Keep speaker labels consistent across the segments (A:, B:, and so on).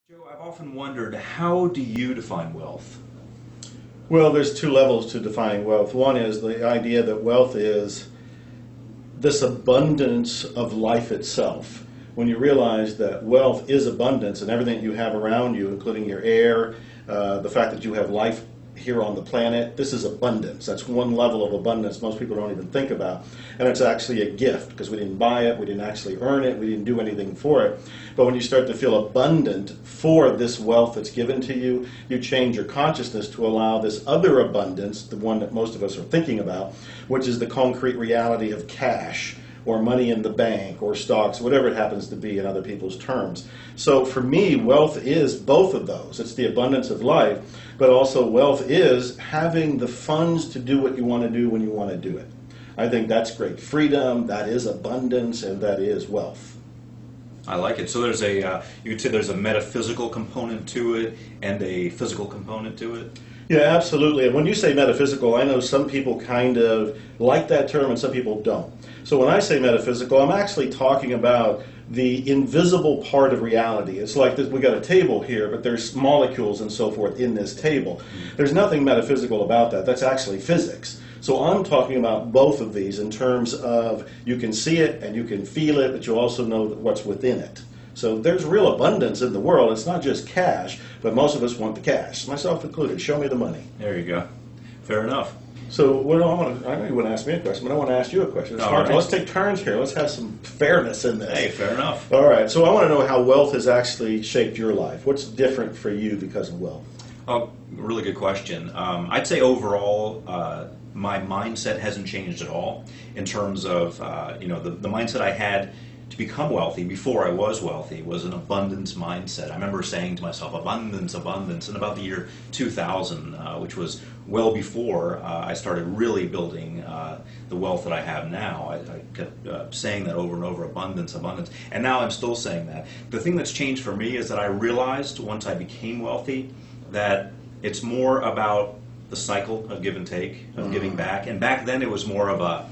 A: Joe, I've often wondered, how do you define wealth?
B: Well, there's two levels to defining wealth. One is the idea that wealth is this abundance of life itself. When you realize that wealth is abundance and everything you have around you, including your air, the fact that you have life here on the planet, this is abundance. That's one level of abundance most people don't even think about. And it's actually a gift because we didn't buy it, we didn't actually earn it, we didn't do anything for it. But when you start to feel abundant for this wealth that's given to you, you change your consciousness to allow this other abundance, the one that most of us are thinking about, which is the concrete reality of cash or money in the bank or stocks, whatever it happens to be in other people's terms. So for me, wealth is both of those. It's the abundance of life, but also wealth is having the funds to do what you want to do when you want to do it. I think that's great freedom, that is abundance, and that is wealth.
A: I like it. So there's you could say there's a metaphysical component to it and a physical component to it?
B: Yeah, absolutely. And when you say metaphysical, I know some people kind of like that term and some people don't. So when I say metaphysical, I'm actually talking about the invisible part of reality. It's like this, we got a table here, but there's molecules and so forth in this table. There's nothing metaphysical about that. That's actually physics. So I'm talking about both of these in terms of you can see it and you can feel it, but you also know what's within it. So there's real abundance in the world. It's not just cash, but most of us want the cash, myself included. Show me the money.
A: There you go. Fair enough.
B: So I know you want to ask me a question, but I want to ask you a question.
A: Right.
B: Let's take turns here. Let's have some fairness in this.
A: Hey, fair enough.
B: All right. So I want to know how wealth has actually shaped your life. What's different for you because of wealth?
A: Oh, really good question. I'd say overall, my mindset hasn't changed at all in terms of the mindset I had to become wealthy before I was wealthy was an abundance mindset. I remember saying to myself, abundance, abundance, in about the year 2000, which was well before I started really building the wealth that I have now. I kept saying that over and over, abundance, abundance, and now I'm still saying that. The thing that's changed for me is that I realized once I became wealthy that it's more about the cycle of give and take, of giving back, and back then it was more of a,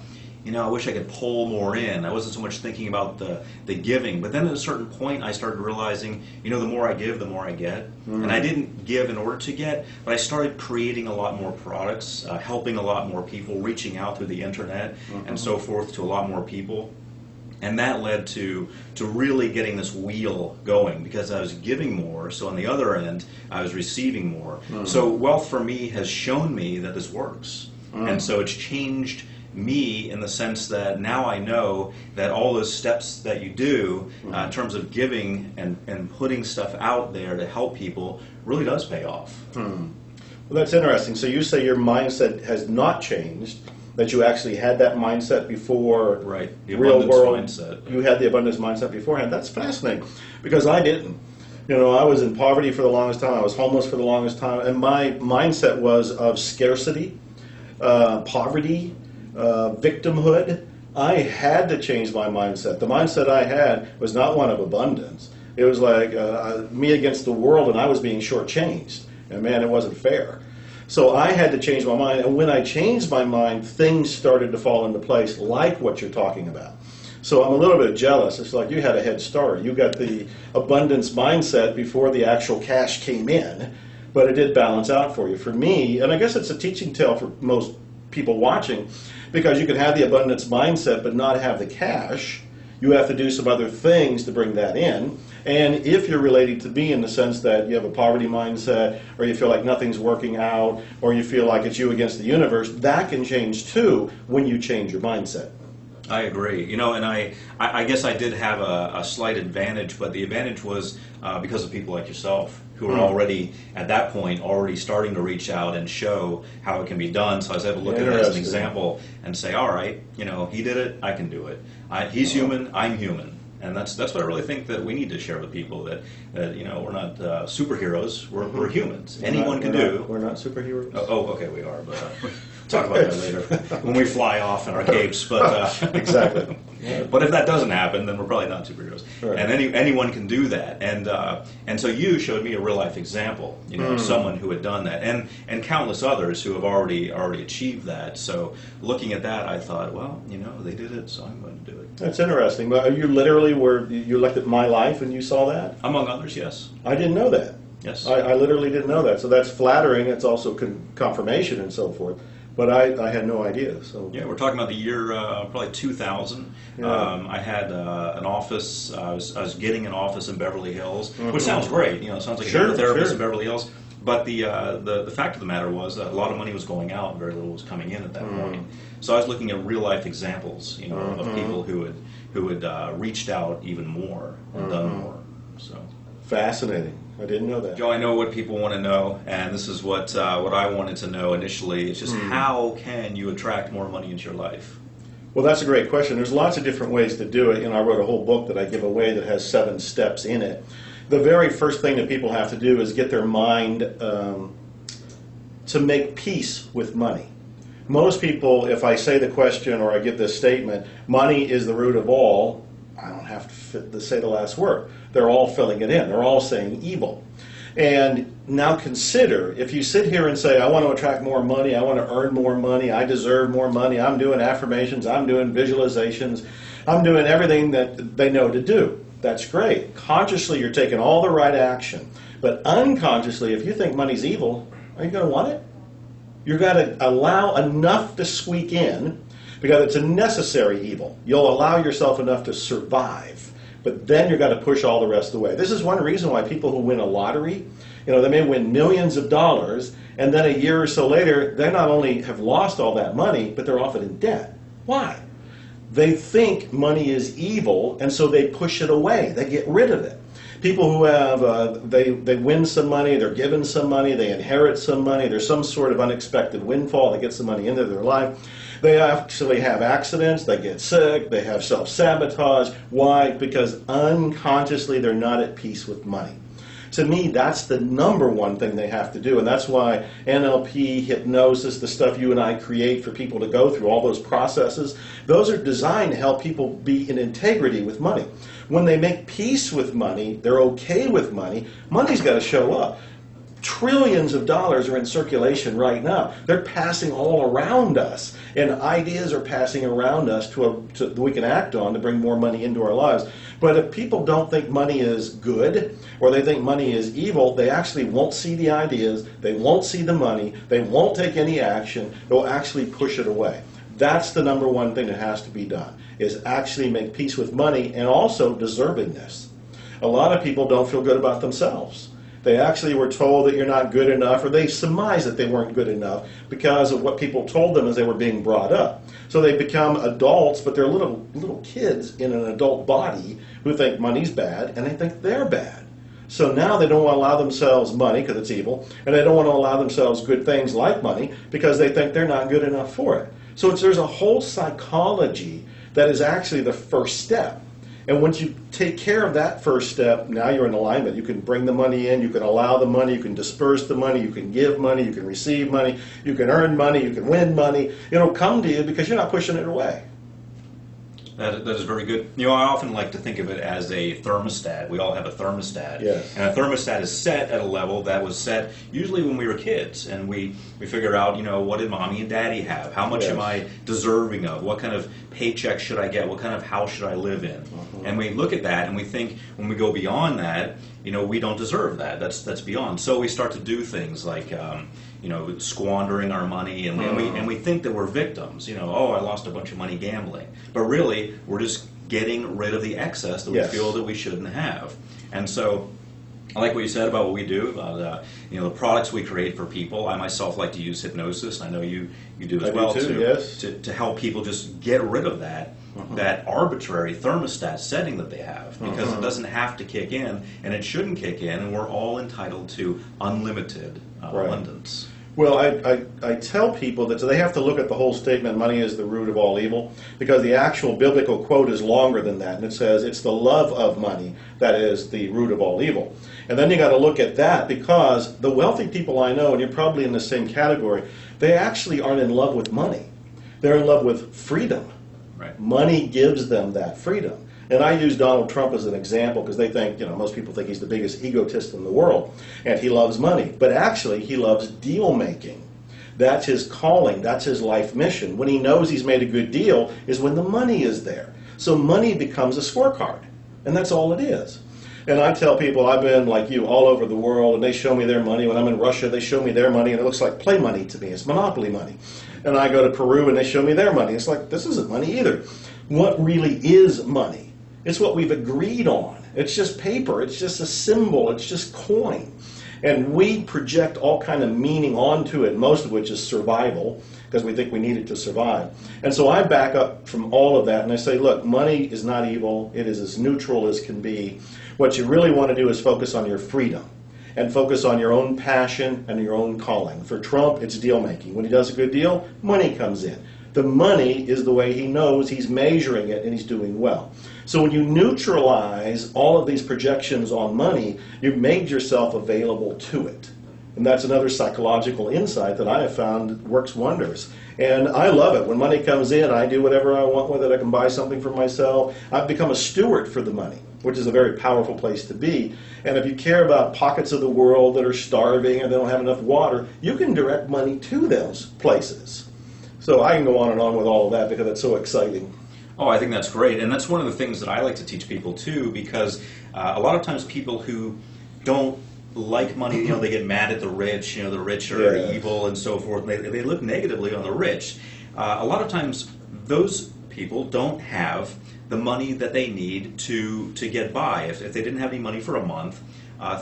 A: I wish I could pull more in. I wasn't so much thinking about the giving. But then at a certain point, I started realizing, the more I give, the more I get. And I didn't give in order to get, but I started creating a lot more products, helping a lot more people, reaching out through the internet and so forth to a lot more people. And that led to really getting this wheel going because I was giving more, so on the other end, I was receiving more. So wealth for me has shown me that this works. And so it's changed me in the sense that now I know that all those steps that you do in terms of giving and putting stuff out there to help people really does pay off.
B: Well, that's interesting. So you say your mindset has not changed, that you actually had that mindset before
A: Right, the
B: real
A: abundance
B: world.
A: mindset.
B: You had the abundance mindset beforehand. That's fascinating because I didn't. I was in poverty for the longest time. I was homeless for the longest time. And my mindset was of scarcity, poverty, victimhood. I had to change my mindset. The mindset I had was not one of abundance. It was like me against the world, and I was being shortchanged. And man, it wasn't fair. So I had to change my mind. And when I changed my mind, things started to fall into place, like what you're talking about. So I'm a little bit jealous. It's like you had a head start. You got the abundance mindset before the actual cash came in, but it did balance out for you. For me, and I guess it's a teaching tale for most people watching, because you can have the abundance mindset but not have the cash. You have to do some other things to bring that in. And if you're related to me in the sense that you have a poverty mindset, or you feel like nothing's working out, or you feel like it's you against the universe, that can change too when you change your mindset.
A: I agree. And I guess I did have a slight advantage, but the advantage was because of people like yourself who were already, at that point, already starting to reach out and show how it can be done. So I was able to look at it as an example and say, all right, he did it, I can do it. He's human, I'm human. And that's what I really think that we need to share with people, that we're not superheroes, we're humans. Anyone can do.
B: We're not superheroes.
A: Oh, okay, we are, but talk about that later when we fly off in our capes. But
B: exactly.
A: But if that doesn't happen, then we're probably not superheroes.
B: Right.
A: And anyone can do that. And so you showed me a real life example, of someone who had done that, and countless others who have already achieved that. So looking at that, I thought, well, they did it, so I'm going to do it.
B: That's interesting. But you literally you looked at my life and you saw that?
A: Among others, yes.
B: I didn't know that.
A: Yes.
B: I literally didn't know that. So that's flattering. It's also confirmation and so forth. But I had no idea. So
A: yeah, we're talking about the year probably 2000.
B: Yeah.
A: I had an office. I was getting an office in Beverly Hills, which sounds great. It sounds like a therapist in Beverly Hills. But the fact of the matter was that a lot of money was going out and very little was coming in at that point. So I was looking at real life examples, of people who had reached out even more and done more. So
B: fascinating. I didn't know that.
A: Joe, I know what people want to know, and this is what I wanted to know initially. It's just how can you attract more money into your life?
B: Well, that's a great question. There's lots of different ways to do it. I wrote a whole book that I give away that has 7 steps in it. The very first thing that people have to do is get their mind to make peace with money. Most people, if I say the question or I give this statement, money is the root of all, I don't have to say the last word. They're all filling it in. They're all saying evil. And now consider, if you sit here and say, I want to attract more money, I want to earn more money, I deserve more money, I'm doing affirmations, I'm doing visualizations, I'm doing everything that they know to do. That's great. Consciously, you're taking all the right action. But unconsciously, if you think money's evil, are you going to want it? You've got to allow enough to squeak in, because it's a necessary evil. You'll allow yourself enough to survive, but then you've got to push all the rest of the way. This is one reason why people who win a lottery, they may win millions of dollars, and then a year or so later, they not only have lost all that money, but they're often in debt. Why? They think money is evil, and so they push it away. They get rid of it. People who have, they win some money, they're given some money, they inherit some money, there's some sort of unexpected windfall that gets the money into their life. They actually have accidents, they get sick, they have self-sabotage. Why? Because unconsciously they're not at peace with money. To me, that's the number one thing they have to do, and that's why NLP, hypnosis, the stuff you and I create for people to go through, all those processes, those are designed to help people be in integrity with money. When they make peace with money, they're okay with money, money's got to show up. Trillions of dollars are in circulation right now. They're passing all around us, and ideas are passing around us that we can act on to bring more money into our lives. But if people don't think money is good, or they think money is evil, they actually won't see the ideas, they won't see the money, they won't take any action, they'll actually push it away. That's the number one thing that has to be done, is actually make peace with money and also deservingness. A lot of people don't feel good about themselves. They actually were told that you're not good enough, or they surmised that they weren't good enough because of what people told them as they were being brought up. So they become adults, but they're little kids in an adult body who think money's bad, and they think they're bad. So now they don't want to allow themselves money because it's evil, and they don't want to allow themselves good things like money because they think they're not good enough for it. So there's a whole psychology that is actually the first step. And once you take care of that first step, now you're in alignment. You can bring the money in, you can allow the money, you can disperse the money, you can give money, you can receive money, you can earn money, you can win money. It'll come to you because you're not pushing it away.
A: That is very good. I often like to think of it as a thermostat. We all have a thermostat.
B: Yes.
A: And a thermostat is set at a level that was set usually when we were kids. And we figure out, what did mommy and daddy have? How much am I deserving of? What kind of paycheck should I get? What kind of house should I live in? And we look at that and we think when we go beyond that, we don't deserve that. That's beyond. So we start to do things like, squandering our money, and we think that we're victims. Oh, I lost a bunch of money gambling, but really we're just getting rid of the excess that we feel that we shouldn't have. And so, I like what you said about what we do, about the products we create for people. I myself like to use hypnosis. I know you do as well to help people just get rid of that. That arbitrary thermostat setting that they have, because it doesn't have to kick in, and it shouldn't kick in, and we're all entitled to unlimited abundance.
B: Well, I tell people that they have to look at the whole statement, money is the root of all evil, because the actual biblical quote is longer than that, and it says it's the love of money that is the root of all evil. And then you got to look at that, because the wealthy people I know, and you're probably in the same category, they actually aren't in love with money. They're in love with freedom.
A: Right.
B: Money gives them that freedom. And I use Donald Trump as an example because they think, most people think he's the biggest egotist in the world, and he loves money. But actually, he loves deal making. That's his calling. That's his life mission. When he knows he's made a good deal is when the money is there. So money becomes a scorecard, and that's all it is. And I tell people, I've been like you all over the world, and they show me their money. When I'm in Russia, they show me their money, and it looks like play money to me. It's monopoly money. And I go to Peru, and they show me their money. It's like, this isn't money either. What really is money? It's what we've agreed on. It's just paper. It's just a symbol. It's just coin. And we project all kind of meaning onto it, most of which is survival, because we think we need it to survive. And so I back up from all of that, and I say, look, money is not evil. It is as neutral as can be. What you really want to do is focus on your freedom and focus on your own passion and your own calling. For Trump, it's deal making. When he does a good deal, money comes in. The money is the way he knows he's measuring it and he's doing well. So when you neutralize all of these projections on money, you've made yourself available to it. And that's another psychological insight that I have found works wonders. And I love it. When money comes in, I do whatever I want with it. I can buy something for myself. I've become a steward for the money, which is a very powerful place to be. And if you care about pockets of the world that are starving or they don't have enough water, you can direct money to those places. So I can go on and on with all of that because it's so exciting.
A: Oh, I think that's great. And that's one of the things that I like to teach people, too, because a lot of times people who don't like money, they get mad at the rich, the rich are evil and so forth. And they look negatively on the rich. A lot of times those people don't have the money that they need to get by. If they didn't have any money for a month,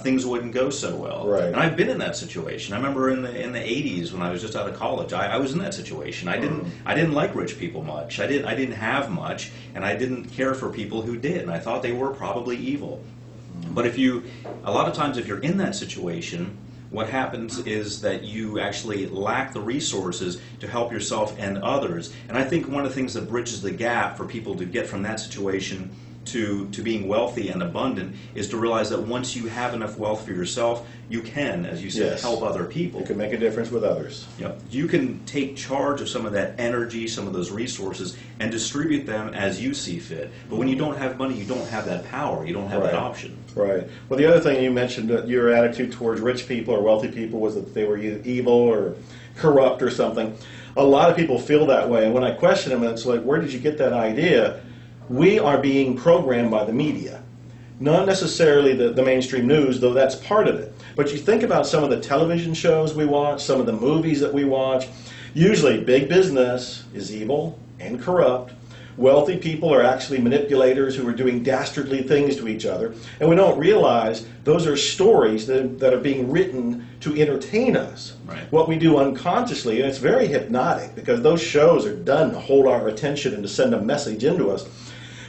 A: things wouldn't go so well.
B: Right.
A: And I've been in that situation. I remember in the 80s when I was just out of college, I was in that situation. I didn't like rich people much. I didn't have much, and I didn't care for people who did, and I thought they were probably evil. But a lot of times if you're in that situation, what happens is that you actually lack the resources to help yourself and others. And I think one of the things that bridges the gap for people to get from that situation to being wealthy and abundant is to realize that once you have enough wealth for yourself, you can, as you said, help other people.
B: You can make a difference with others.
A: Yep. You can take charge of some of that energy, some of those resources, and distribute them as you see fit. But when you don't have money, you don't have that power. You don't have that option.
B: Right. Well, the other thing you mentioned, your attitude towards rich people or wealthy people was that they were either evil or corrupt or something. A lot of people feel that way. And when I question them, it's like, where did you get that idea? We are being programmed by the media. Not necessarily the mainstream news, though that's part of it. But you think about some of the television shows we watch, some of the movies that we watch. Usually big business is evil and corrupt. Wealthy people are actually manipulators who are doing dastardly things to each other. And we don't realize those are stories that are being written to entertain us.
A: Right.
B: What we do unconsciously, and it's very hypnotic because those shows are done to hold our attention and to send a message into us.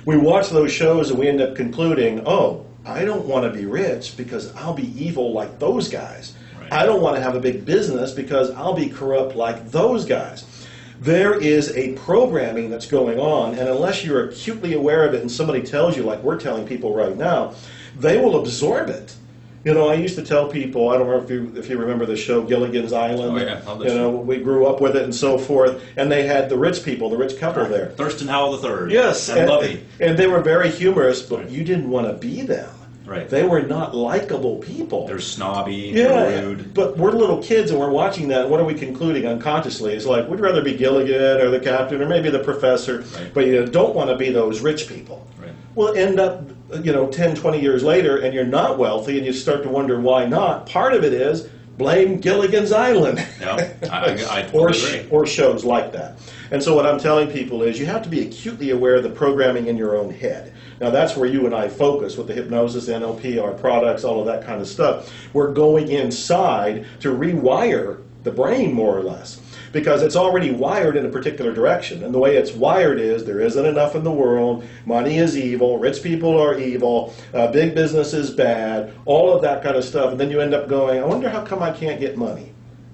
B: We watch those shows and we end up concluding, oh, I don't want to be rich because I'll be evil like those guys. Right. I don't want to have a big business because I'll be corrupt like those guys. There is a programming that's going on, and unless you're acutely aware of it and somebody tells you, like we're telling people right now, they will absorb it. I used to tell people, I don't know if you remember the show Gilligan's Island.
A: Oh, yeah.
B: We grew up with it and so forth, and they had the rich people, the rich couple there.
A: Thurston Howell III.
B: Yes.
A: And Lovey.
B: And they were very humorous, but you didn't want to be them.
A: Right.
B: They were not likable people.
A: They're snobby, they're rude.
B: But we're little kids and we're watching that, and what are we concluding unconsciously? It's like, we'd rather be Gilligan or the captain or maybe the professor, but you don't want to be those rich people.
A: Right.
B: Well, end up 10, 20 years later, and you're not wealthy, and you start to wonder why not. Part of it is blame Gilligan's Island.
A: Yeah, I totally agree.
B: Or shows like that. And so what I'm telling people is you have to be acutely aware of the programming in your own head. Now that's where you and I focus with the hypnosis, NLP, our products, all of that kind of stuff. We're going inside to rewire the brain more or less, because it's already wired in a particular direction. And the way it's wired is there isn't enough in the world, money is evil, rich people are evil, big business is bad, all of that kind of stuff. And then you end up going, I wonder how come I can't get money?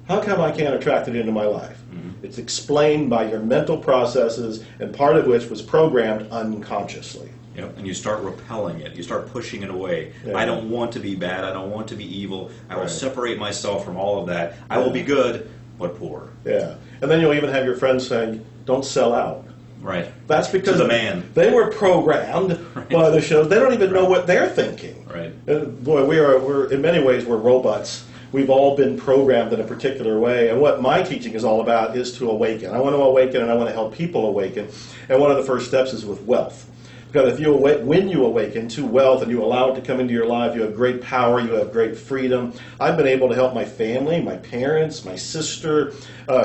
B: How come I can't attract it into my life? Mm-hmm. It's explained by your mental processes, and part of which was programmed unconsciously.
A: Yep. And you start repelling it. You start pushing it away. Yeah. I don't want to be bad. I don't want to be evil. I will separate myself from all of that. I will be good, but poor.
B: Yeah. And then you'll even have your friends saying, don't sell out.
A: Right.
B: That's because
A: To the man.
B: they were programmed by the shows. They don't even know what they're thinking.
A: Right.
B: Boy, we're in many ways we're robots. We've all been programmed in a particular way, and what my teaching is all about is to awaken. I want to awaken, and I want to help people awaken. And one of the first steps is with wealth. Because if when you awaken to wealth and you allow it to come into your life, you have great power, you have great freedom. I've been able to help my family, my parents, my sister,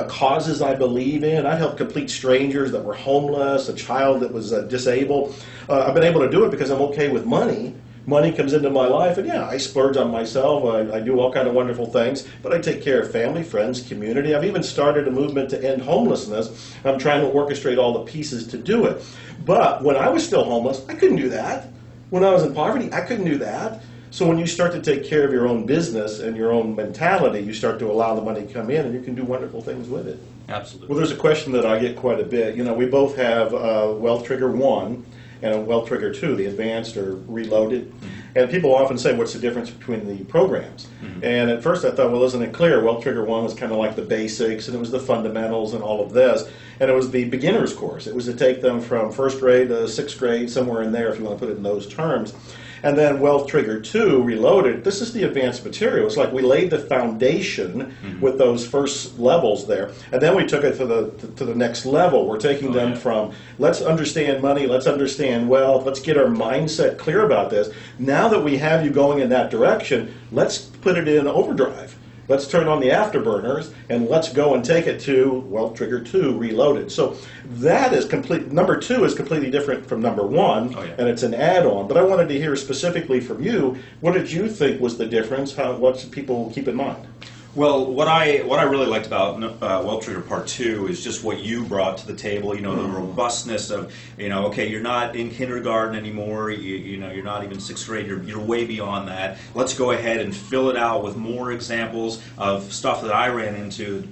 B: causes I believe in. I've helped complete strangers that were homeless, a child that was disabled. I've been able to do it because I'm okay with money. Money comes into my life, and yeah, I splurge on myself. I do all kind of wonderful things, but I take care of family, friends, community. I've even started a movement to end homelessness. I'm trying to orchestrate all the pieces to do it. But when I was still homeless, I couldn't do that. When I was in poverty, I couldn't do that. So when you start to take care of your own business and your own mentality, you start to allow the money to come in, and you can do wonderful things with it.
A: Absolutely.
B: Well, there's a question that I get quite a bit. You know, we both have Wealth Trigger 1 and a Wealth Trigger 2, the advanced or reloaded. Mm-hmm. And people often say, what's the difference between the programs? Mm-hmm. And at first I thought, well, isn't it clear? Wealth Trigger 1 was kind of like the basics, and it was the fundamentals and all of this. And it was the beginner's course. It was to take them from first grade to sixth grade, somewhere in there, if you want to put it in those terms. And then Wealth Trigger 2, Reloaded, this is the advanced material. It's like we laid the foundation with those first levels there. And then we took it to the next level. We're taking them from, let's understand money, let's understand wealth, let's get our mindset clear about this. Now that we have you going in that direction, let's put it in overdrive. Let's turn on the afterburners and let's go and take it to Wealth Trigger 2 Reloaded. So that is complete. Number 2 is completely different from number 1, and it's an add-on. But I wanted to hear specifically from you, what did you think was the difference? What should people keep in mind?
A: Well, what I really liked about Wealth Trigger Part 2 is just what you brought to the table. You know, the robustness of, okay, you're not in kindergarten anymore. You're not even sixth grade. You're way beyond that. Let's go ahead and fill it out with more examples of stuff that I ran into.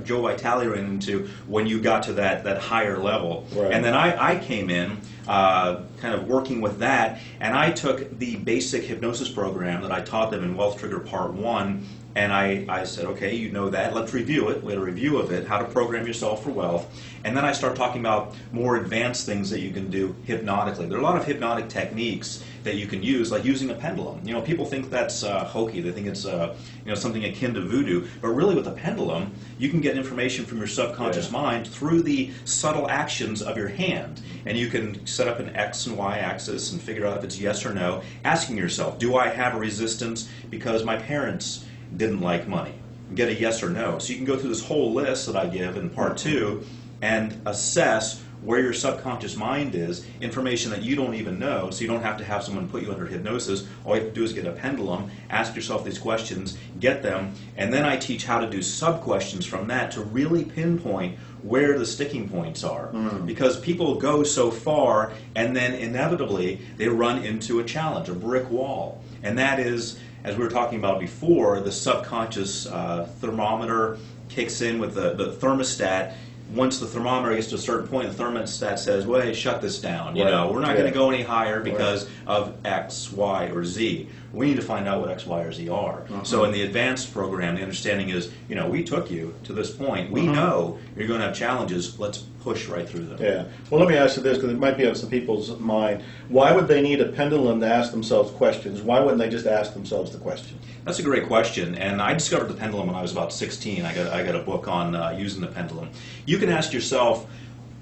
A: Joe Vitale ran into when you got to that higher level. Right. And then I came in. Kind of working with that, and I took the basic hypnosis program that I taught them in Wealth Trigger Part 1, and I said, okay, you know that, let's review it. We had a review of it, how to program yourself for wealth, and then I start talking about more advanced things that you can do hypnotically. There are a lot of hypnotic techniques that you can use, like using a pendulum. People think that's hokey. They think it's something akin to voodoo, but really with a pendulum, you can get information from your subconscious mind through the subtle actions of your hand, and you can set up an X and Y axis and figure out if it's yes or no, asking yourself, do I have a resistance because my parents didn't like money? Get a yes or no. So you can go through this whole list that I give in Part 2 and assess where your subconscious mind is, information that you don't even know, so you don't have to have someone put you under hypnosis. All you have to do is get a pendulum, ask yourself these questions, get them, and then I teach how to do sub-questions from that to really pinpoint where the sticking points are. Because people go so far, and then inevitably they run into a challenge, a brick wall. And that is, as we were talking about before, the subconscious thermometer kicks in with the thermostat. Once the thermometer gets to a certain point, the thermostat says, well, hey, shut this down. We're not going to go any higher because of X, Y, or Z. We need to find out what X, Y, or Z are. So in the advanced program, the understanding is, we took you to this point. We know you're going to have challenges. Let's push right through them. Yeah.
B: Well, let me ask you this, because it might be on some people's mind. Why would they need a pendulum to ask themselves questions? Why wouldn't they just ask themselves the question?
A: That's a great question, and I discovered the pendulum when I was about 16. I got a book on using the pendulum. You can ask yourself,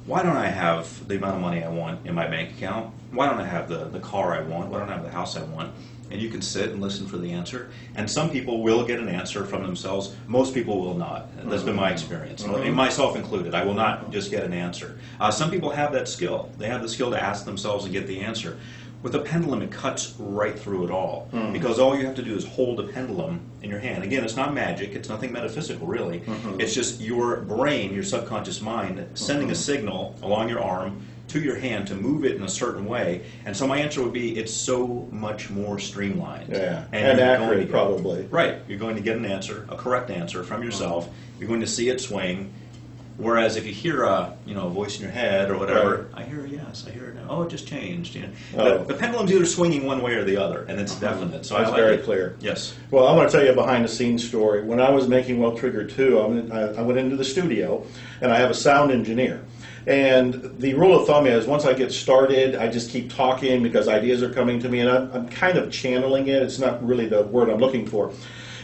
A: why don't I have the amount of money I want in my bank account? Why don't I have the car I want? Why don't I have the house I want? And you can sit and listen for the answer. And some people will get an answer from themselves. Most people will not. That's been my experience, and myself included. I will not just get an answer. Some people have that skill. They have the skill to ask themselves and get the answer. With a pendulum, it cuts right through it all, because all you have to do is hold a pendulum in your hand. Again, it's not magic. It's nothing metaphysical, really. It's just your brain, your subconscious mind, sending a signal along your arm to your hand to move it in a certain way. And so my answer would be, it's so much more streamlined.
B: Yeah, and accurate, probably.
A: Right. You're going to get an answer, a correct answer from yourself. You're going to see it swing. Whereas if you hear a a voice in your head or whatever, I hear a yes, I hear it now. Oh, it just changed. The pendulum's either swinging one way or the other, and it's definite. So
B: That's
A: I like
B: very
A: it.
B: clear.
A: Yes.
B: Well, I'm going to tell you a behind-the-scenes story. When I was making Well Triggered 2, I went into the studio, and I have a sound engineer. And the rule of thumb is once I get started, I just keep talking because ideas are coming to me, and I'm kind of channeling it. It's not really the word I'm looking for.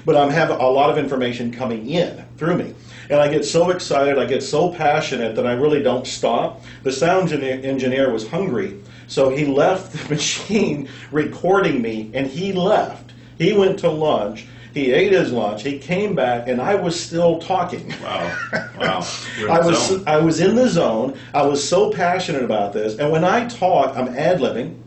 B: But I have a lot of information coming in through me. And I get so excited, I get so passionate that I really don't stop. The sound engineer was hungry, so he left the machine recording me, and he left. He went to lunch. He ate his lunch. He came back, and I was still talking.
A: Wow! Wow!
B: I was in the zone. I was so passionate about this, and when I talk, I'm ad-libbing,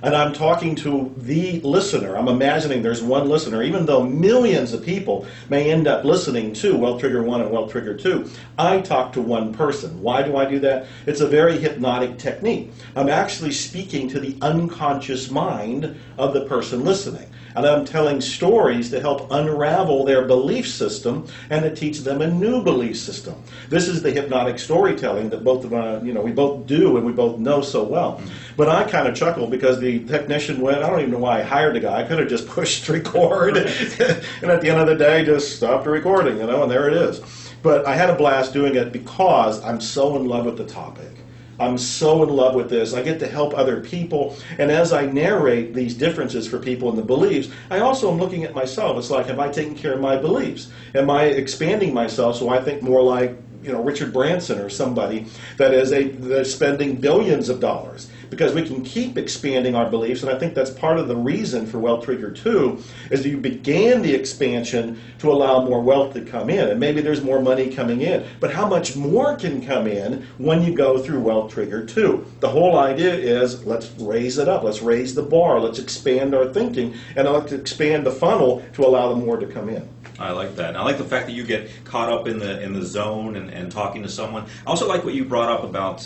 B: and I'm talking to the listener. I'm imagining there's one listener, even though millions of people may end up listening to Well Trigger 1 and Well Trigger 2. I talk to one person. Why do I do that? It's a very hypnotic technique. I'm actually speaking to the unconscious mind of the person listening. And I'm telling stories to help unravel their belief system and to teach them a new belief system. This is the hypnotic storytelling that both of we both do and we both know so well. But I kind of chuckle because the technician went, I don't even know why I hired the guy. I could have just pushed record and at the end of the day just stopped the recording, and there it is. But I had a blast doing it because I'm so in love with the topic. I'm so in love with this. I get to help other people. And as I narrate these differences for people in the beliefs, I also am looking at myself. It's like, have I taken care of my beliefs? Am I expanding myself so I think more like Richard Branson or somebody that's spending billions of dollars? Because we can keep expanding our beliefs, and I think that's part of the reason for Well Trigger 2 is you began the expansion to allow more wealth to come in, and maybe there's more money coming in. But how much more can come in when you go through Well Trigger 2? The whole idea is let's raise it up, let's raise the bar, let's expand our thinking, and let's expand the funnel to allow more to come in.
A: I like that. And I like the fact that you get caught up in the zone and talking to someone. I also like what you brought up about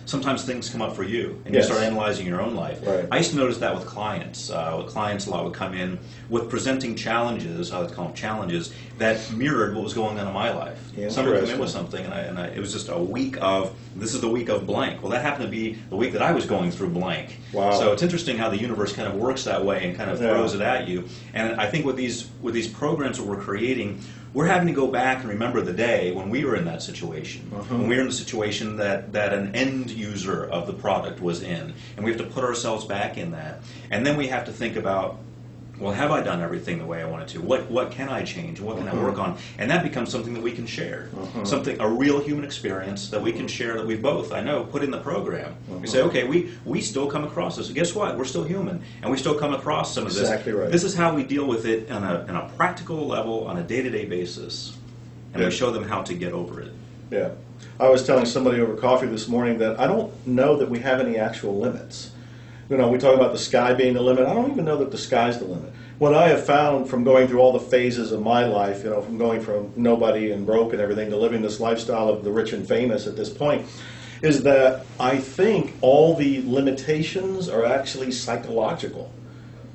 A: sometimes things come up for you and you start analyzing your own life.
B: Right.
A: I used to notice that with clients. Clients a lot would come in with presenting challenges, I would call them challenges, that mirrored what was going on in my life. Someone would come in with something and it was just a week of, this is the week of blank. Well, that happened to be the week that I was going through blank.
B: Wow.
A: So it's interesting how the universe kind of works that way and kind of throws it at you. And I think with these programs that we're creating, we're having to go back and remember the day when we were in that situation, when we were in the situation that an end user of the product was in, and we have to put ourselves back in that. And then we have to think about, well, have I done everything the way I wanted to? What can I change? What can I work on? And that becomes something that we can share, a real human experience that we can share that we both, I know, put in the program. We say, okay, we still come across this. Guess what? We're still human, and we still come across some of this.
B: Exactly right.
A: This is how we deal with it on a practical level, on a day-to-day basis, and we show them how to get over it.
B: Yeah. I was telling somebody over coffee this morning that I don't know that we have any actual limits. We talk about the sky being the limit. I don't even know that the sky's the limit. What I have found from going through all the phases of my life, from going from nobody and broke and everything to living this lifestyle of the rich and famous at this point, is that I think all the limitations are actually psychological.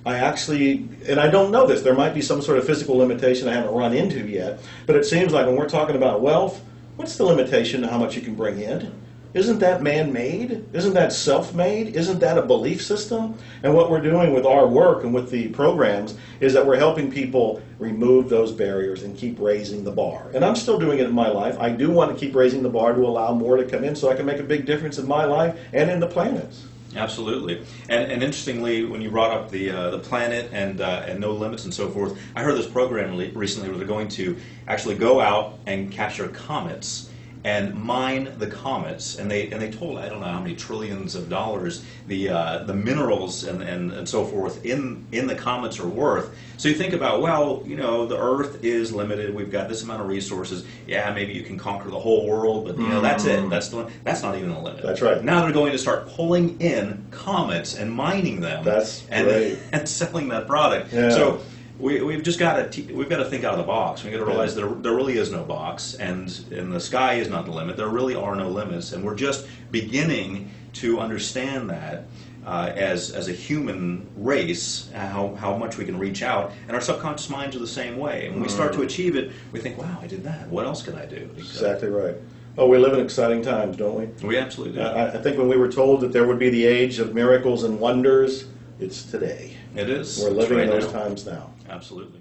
B: And I don't know this, there might be some sort of physical limitation I haven't run into yet, but it seems like when we're talking about wealth, what's the limitation to how much you can bring in? Isn't that man-made? Isn't that self-made? Isn't that a belief system? And what we're doing with our work and with the programs is that we're helping people remove those barriers and keep raising the bar. And I'm still doing it in my life. I do want to keep raising the bar to allow more to come in so I can make a big difference in my life and in the planet's.
A: Absolutely. And interestingly, when you brought up the planet and no limits and so forth, I heard this program recently where they're going to actually go out and capture comets and mine the comets, and they told, I don't know how many trillions of dollars the minerals and so forth in the comets are worth. So you think about, well, the Earth is limited. We've got this amount of resources. Yeah, maybe you can conquer the whole world, but that's it. That's not even the limit.
B: That's right.
A: Now they're going to start pulling in comets and mining them.
B: That's great.
A: And selling that product.
B: Yeah.
A: So we've just got to think out of the box. We've got to realize there really is no box, and the sky is not the limit. There really are no limits, and we're just beginning to understand that as a human race, how much we can reach out, and our subconscious minds are the same way. And when we start to achieve it, we think, wow, I did that. What else can I do?
B: Exactly right. Oh, we live in exciting times, don't we?
A: We absolutely do.
B: I think when we were told that there would be the age of miracles and wonders, it's today.
A: It is.
B: We're
A: It's
B: living
A: right
B: in those
A: now.
B: times now.
A: Absolutely.